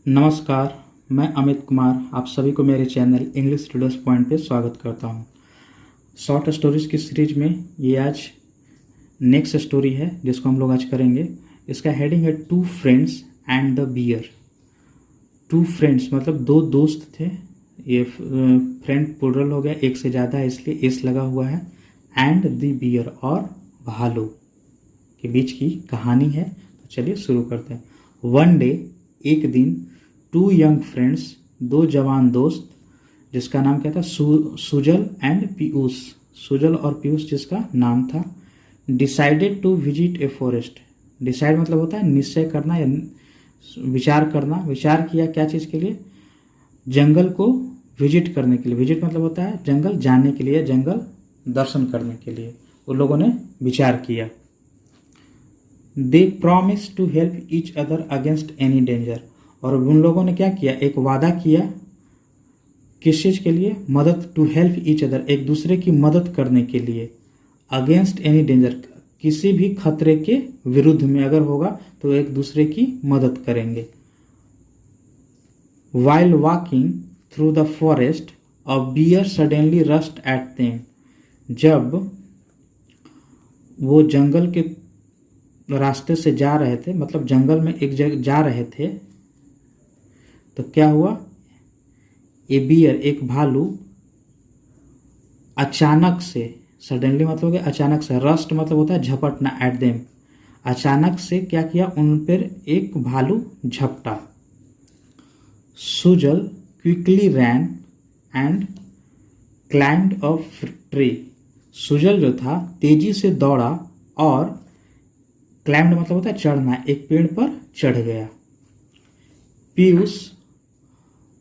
नमस्कार, मैं अमित कुमार आप सभी को मेरे चैनल इंग्लिश स्टूडेंट्स पॉइंट पे स्वागत करता हूँ। शॉर्ट स्टोरीज की सीरीज में ये आज नेक्स्ट स्टोरी है जिसको हम लोग आज करेंगे। इसका हेडिंग है two friends and the bear. Two friends मतलब दो दोस्त थे। ये फ्रेंड प्लुरल हो गया, एक से ज़्यादा है इसलिए एस लगा हुआ है। एंड द बियर और भालू के बीच की कहानी है। तो चलिए शुरू करते हैं। वन डे एक दिन टू यंग फ्रेंड्स दो जवान दोस्त जिसका नाम क्या था सुजल एंड पीयूष। सुजल और पीयूष जिसका नाम था decided to visit a forest. Decide मतलब होता है निश्चय करना या विचार करना। विचार किया क्या चीज़ के लिए? जंगल को विजिट करने के लिए। विजिट मतलब होता है जंगल जाने के लिए, जंगल दर्शन करने के लिए उन लोगों ने विचार किया। They promise to help each other against any danger. और उन लोगों ने क्या किया? एक वादा किया। किस चीज़ के लिए? मदद। टू हेल्प ईच अदर एक दूसरे की मदद करने के लिए। अगेंस्ट एनी डेंजर किसी भी खतरे के विरुद्ध में अगर होगा तो एक दूसरे की मदद करेंगे। While walking through the forest a bear suddenly rushed at them. जब वो जंगल के रास्ते से जा रहे थे, मतलब जंगल में एक जगह जा रहे थे, तो क्या हुआ? ए बियर एक भालू अचानक से, सडनली मतलब हो गया अचानक से, रस्ट मतलब होता है झपटना, एट देम अचानक से क्या किया? उन पर एक भालू झपटा। Sujal quickly ran and climbed a tree. Sujal जो था तेजी से दौड़ा और क्लाइंब्ड मतलब होता है चढ़ना, एक पेड़ पर चढ़ गया। Piyush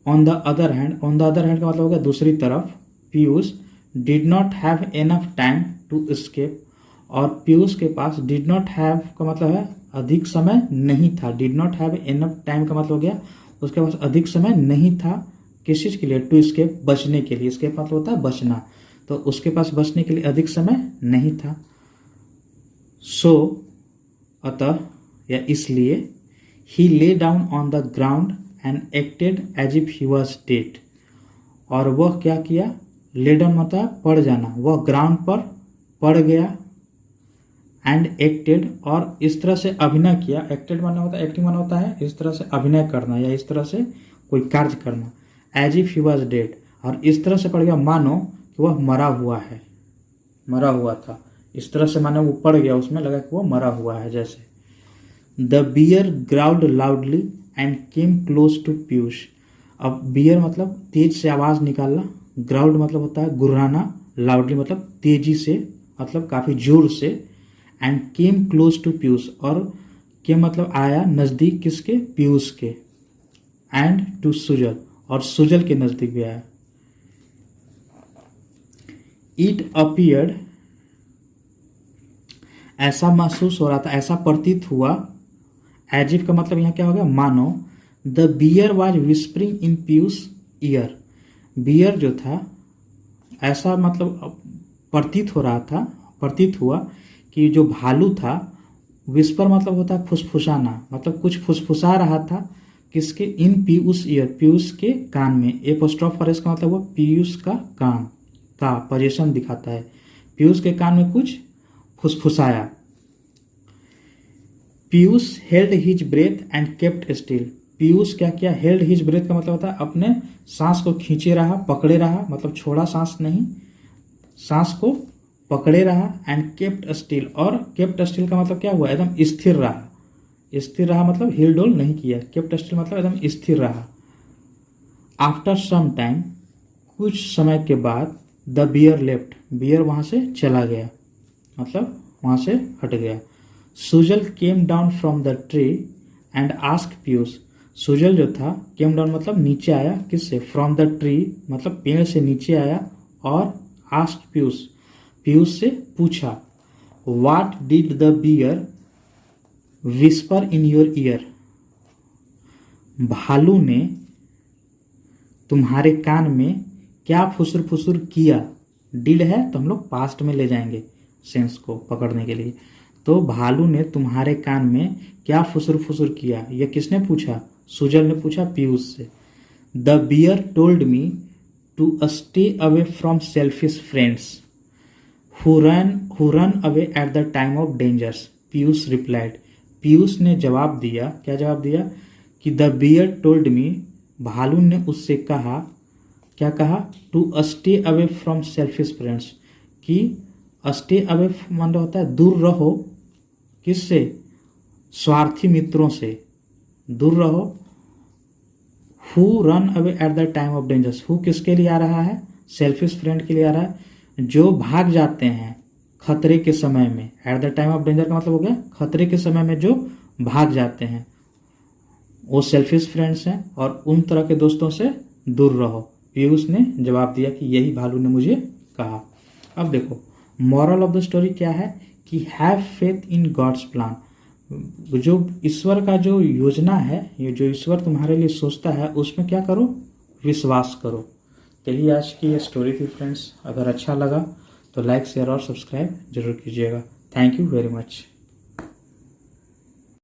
on the other hand, on the other hand का मतलब हो गया दूसरी तरफ। Piyush did not have enough time to escape. और पीयूष के पास डिड नॉट हैव का मतलब है अधिक समय नहीं था। Did not have enough time का मतलब हो गया उसके पास अधिक समय नहीं था। किस चीज़ के लिए? टू एस्केप बचने के लिए। एस्केप मतलब होता है बचना, तो उसके पास बचने के लिए अधिक समय नहीं था। सो अतः या इसलिए he lay down on the ground and acted as if he was dead. और वह क्या किया? ले डाउन मतलब पड़ जाना। वह ग्राउंड पर पड़ गया एंड एक्टेड और इस तरह से अभिनय किया। एक्टेड माना होता है, एक्टिंग माना होता है इस तरह से अभिनय करना या इस तरह से कोई कार्य करना। As if he was dead और इस तरह से पड़ गया मानो कि वह मरा हुआ है, मरा हुआ था। इस तरह से माने वो पड़ गया, उसमें लगा कि वो मरा हुआ है जैसे। The bear growled loudly and came close to Piyush. अब बियर मतलब तेज से आवाज़ निकालना, ग्राउल्ड मतलब होता है गुर्राना, लाउडली मतलब तेजी से, मतलब काफ़ी जोर से। And came close to Piyush और केम मतलब आया नज़दीक, किसके? पीयूष के। एंड टू सुजल और सुजल के नज़दीक भी आया। इट अपीयर्ड ऐसा महसूस हो रहा था, ऐसा प्रतीत हुआ। एज इफ का मतलब यहाँ क्या हो गया? मानो। The bear was whispering in Piyush ear. Bear जो था ऐसा मतलब प्रतीत हो रहा था, प्रतीत हुआ कि जो भालू था, विस्पर मतलब होता है फुसफुसाना, मतलब कुछ फुसफुसा रहा था। किसके? इन पीयूष ईयर, पीयूष के कान में। एपोस्ट्रोफ और इसका मतलब वो पीयूष का कान का पोजीशन दिखाता है। पीयूष के कान में कुछ फुसफुसाया। Piyush held his breath and kept still. Piyush क्या किया? हेल्ड हिज ब्रेथ का मतलब होता है अपने सांस को खींचे रहा, पकड़े रहा, मतलब छोड़ा सांस नहीं, सांस को पकड़े रहा। एंड केप्ट स्टिल और केप्ट स्टिल का मतलब क्या हुआ? एकदम स्थिर रहा। स्थिर रहा मतलब हिल डोल नहीं किया। केप्ट स्टिल मतलब एकदम स्थिर रहा। आफ्टर सम टाइम कुछ समय के बाद द बियर लेफ्ट, बियर वहाँ से चला गया, मतलब वहाँ से हट गया। Sujal came down from the tree and ask Piyush. Sujal जो था केम डाउन मतलब नीचे आया, किससे? फ्रॉम द ट्री मतलब पेड़ से नीचे आया और आस्क पीयूष, पीयूष से पूछा। What did the bear whisper in your ear. भालू ने तुम्हारे कान में क्या फुसुर फुसुर किया? डिड है तो हम लोग पास्ट में ले जाएंगे सेंस को पकड़ने के लिए। तो भालू ने तुम्हारे कान में क्या फुसुर फुसुर किया? यह किसने पूछा? सुजल ने पूछा पीयूष से। The bear told me to stay away from selfish friends who run away at the time of dangers. Piyush replied, Piyush ने जवाब दिया, क्या जवाब दिया कि द बियर टोल्ड मी, भालू ने उससे कहा, क्या कहा, to stay away from selfish friends, कि स्टे अवे मतलब होता है दूर रहो, किससे, स्वार्थी मित्रों से दूर रहो। Who run away at the time of dangers, who किसके लिए आ रहा है, सेल्फिश फ्रेंड के लिए आ रहा है, जो भाग जाते हैं खतरे के समय में। Eight the time of danger का मतलब हो गया खतरे के समय में जो भाग जाते हैं, वो सेल्फिश फ्रेंड्स हैं, और उन तरह के दोस्तों से दूर रहो। पीयूष ने जवाब दिया कि यही भालू ने मुझे कहा। अब देखो मॉरल ऑफ द स्टोरी क्या है कि have faith in God's plan, जो ईश्वर का जो योजना है, ये जो ईश्वर तुम्हारे लिए सोचता है उसमें क्या करो, विश्वास करो। तो यही आज की ये स्टोरी थी फ्रेंड्स। अगर अच्छा लगा तो लाइक शेयर और सब्सक्राइब जरूर कीजिएगा। Thank you very much.